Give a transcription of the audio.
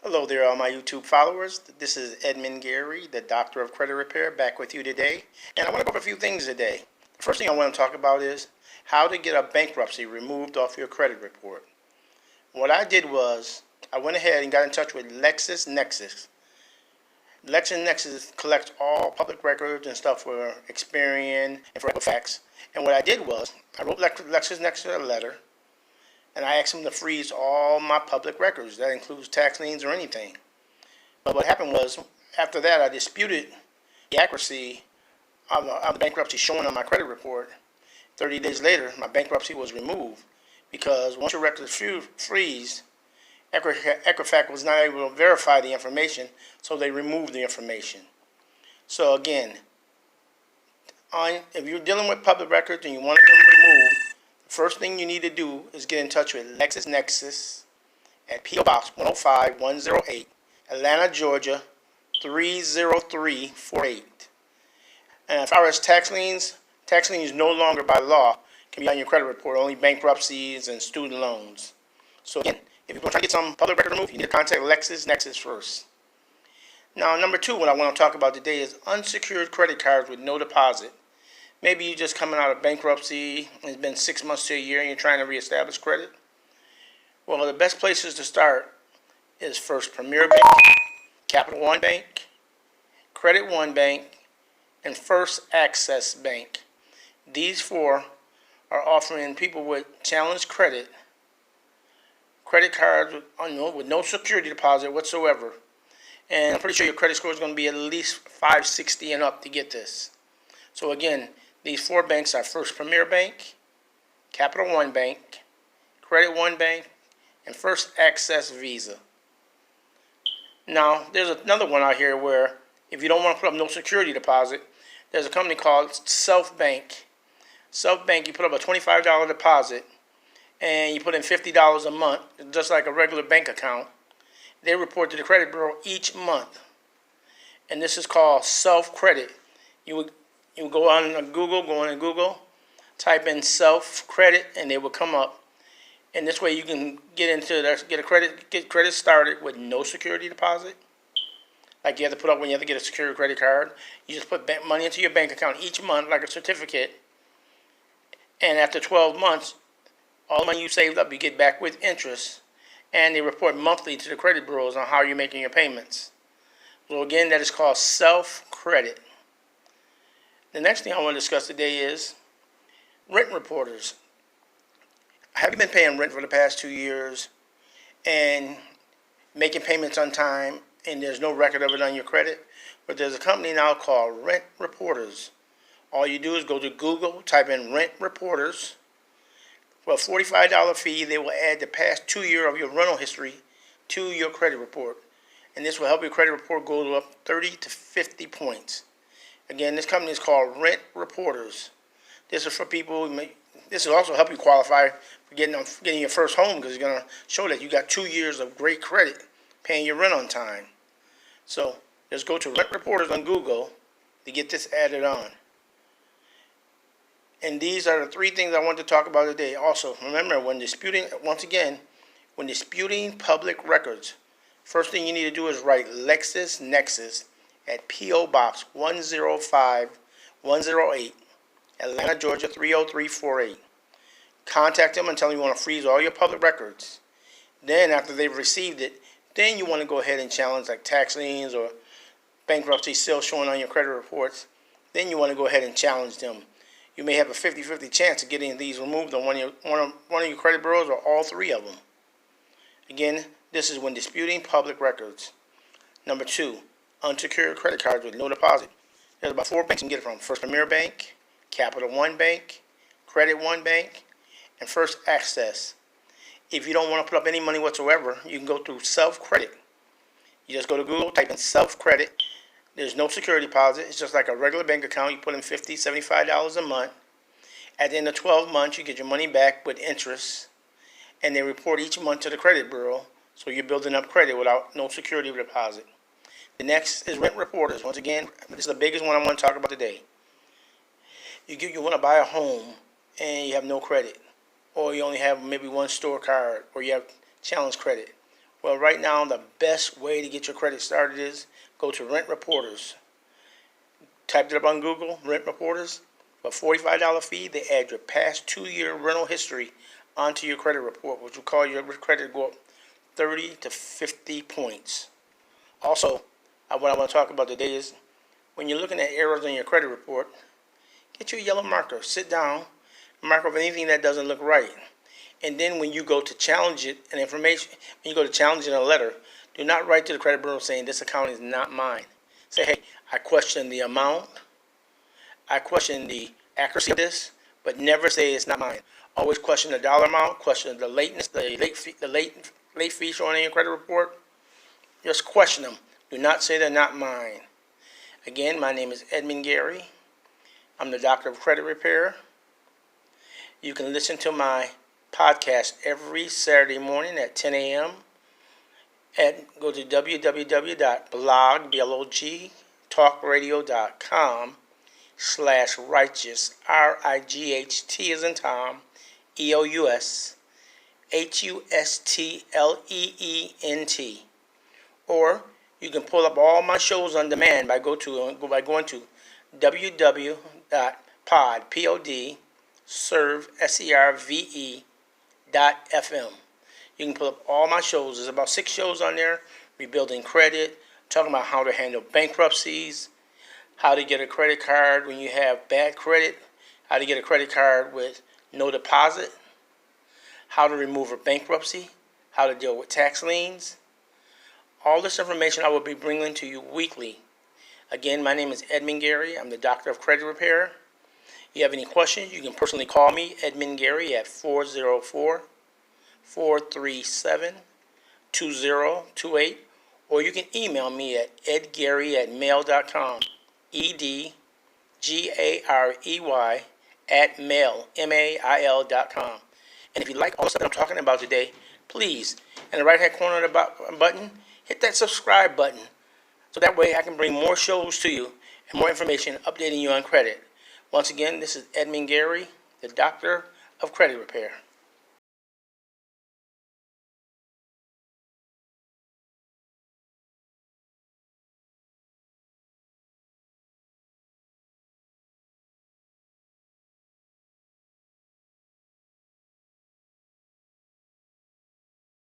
Hello there, all my YouTube followers. This is Edmund Gary, the Doctor of Credit Repair, back with you today. And I want to go over a few things today. The first thing I want to talk about is how to get a bankruptcy removed off your credit report. What I did was I went ahead and got in touch with LexisNexis. LexisNexis collects all public records and stuff for Experian and for Equifax. And what I did was I wrote LexisNexis a letter, and I asked them to freeze all my public records. That includes tax liens or anything. But what happened was, after that, I disputed the accuracy of the bankruptcy showing on my credit report. 30 days later, my bankruptcy was removed because once your records freeze, Equifax was not able to verify the information, so they removed the information. So again, if you're dealing with public records and you want them removed, the first thing you need to do is get in touch with LexisNexis at P.O. Box 105108, Atlanta, Georgia 30348. And as far as tax liens no longer by law can be on your credit report, only bankruptcies and student loans. So again, if you're going to try to get some public record removed, you need to contact LexisNexis first. Now, number two, what I want to talk about today is unsecured credit cards with no deposit. Maybe you're just coming out of bankruptcy, and it's been 6 months to a year, and you're trying to reestablish credit. Well, the best places to start is First Premier Bank, Capital One Bank, Credit One Bank, and First Access Bank. These four are offering people with challenged credit cards with no security deposit whatsoever. And I'm pretty sure your credit score is going to be at least 560 and up to get this. So again, these four banks are First Premier Bank, Capital One Bank, Credit One Bank, and First Access Visa. Now, there's another one out here where if you don't want to put up no security deposit, there's a company called Self Bank. Self Bank, you put up a $25 deposit, and you put in $50 a month, just like a regular bank account. They report to the credit bureau each month, and this is called Self Credit. You would go on Google, type in Self Credit, and they will come up. And this way, you can get credit started with no security deposit, like you have to put up when you have to get a secure credit card. You just put money into your bank account each month, like a certificate, and after 12 months, all the money you saved up, you get back with interest, and they report monthly to the credit bureaus on how you're making your payments. So again, that is called self-credit. The next thing I want to discuss today is rent reporters. Have you been paying rent for the past 2 years and making payments on time, and there's no record of it on your credit? But there's a company now called Rent Reporters. All you do is go to Google, type in Rent Reporters. For a $45 fee, they will add the past 2 years of your rental history to your credit report. And this will help your credit report go up 30 to 50 points. Again, this company is called Rent Reporters. This is for people. This will also help you qualify for getting your first home, because it's going to show that you got 2 years of great credit paying your rent on time. So just go to Rent Reporters on Google to get this added on. And these are the three things I want to talk about today. Also, remember, when disputing public records, first thing you need to do is write LexisNexis at P.O. Box 105108, Atlanta, Georgia 30348. Contact them and tell them you want to freeze all your public records. Then, after they've received it, then you want to go ahead and challenge like tax liens or bankruptcy still showing on your credit reports. Then you want to go ahead and challenge them. You may have a 50-50 chance of getting these removed on one of your credit bureaus or all three of them. Again, this is when disputing public records. Number two, unsecured credit cards with no deposit. There's about four banks you can get it from: First Premier Bank, Capital One Bank, Credit One Bank, and First Access. If you don't want to put up any money whatsoever, you can go through Self Credit. You just go to Google, type in Self Credit. There's no security deposit. It's just like a regular bank account. You put in $50, $75 a month. At the end of 12 months, you get your money back with interest, and they report each month to the credit bureau. So you're building up credit without no security deposit. The next is Rent Reporters. Once again, this is the biggest one I want to talk about today. You want to buy a home and you have no credit, or you only have maybe one store card, or you have challenge credit. Well, right now, the best way to get your credit started is go to Rent Reporters. Type it up on Google, Rent Reporters. For a $45 fee, they add your past 2-year rental history onto your credit report, which will cause your credit to go up 30 to 50 points. Also, what I want to talk about today is when you're looking at errors in your credit report, get your yellow marker, sit down, mark off anything that doesn't look right. And then when you go to challenge it in information, when you go to challenge it in a letter, do not write to the credit bureau saying this account is not mine. Say, hey, I question the amount, I question the accuracy of this, but never say it's not mine. Always question the dollar amount, question the lateness, the late fee showing in your credit report. Just question them. Do not say they're not mine. Again, my name is Edmund Gary. I'm the Doctor of Credit Repair. You can listen to my podcast every Saturday morning at 10 a.m. Go to www.blogtalkradio.com/righteous, RIGHT as in Tom, EOUS, HUSTLEENT. Or you can pull up all my shows on demand by going to www.serve.fm. You can pull up all my shows. There's about 6 shows on there. Rebuilding credit, talking about how to handle bankruptcies, how to get a credit card when you have bad credit, how to get a credit card with no deposit, how to remove a bankruptcy, how to deal with tax liens. All this information I will be bringing to you weekly. Again, my name is Edmund Gary. I'm the Doctor of Credit Repair. If you have any questions, you can personally call me, Edmund Gary, at 404-437-2028, or you can email me at edgary@mail.com, EDGAREY@mail.com. And if you like all the stuff that I'm talking about today, please, in the right-hand corner of the button, hit that subscribe button. So that way I can bring more shows to you and more information updating you on credit. Once again, this is Edmund Gary, the Doctor of Credit Repair.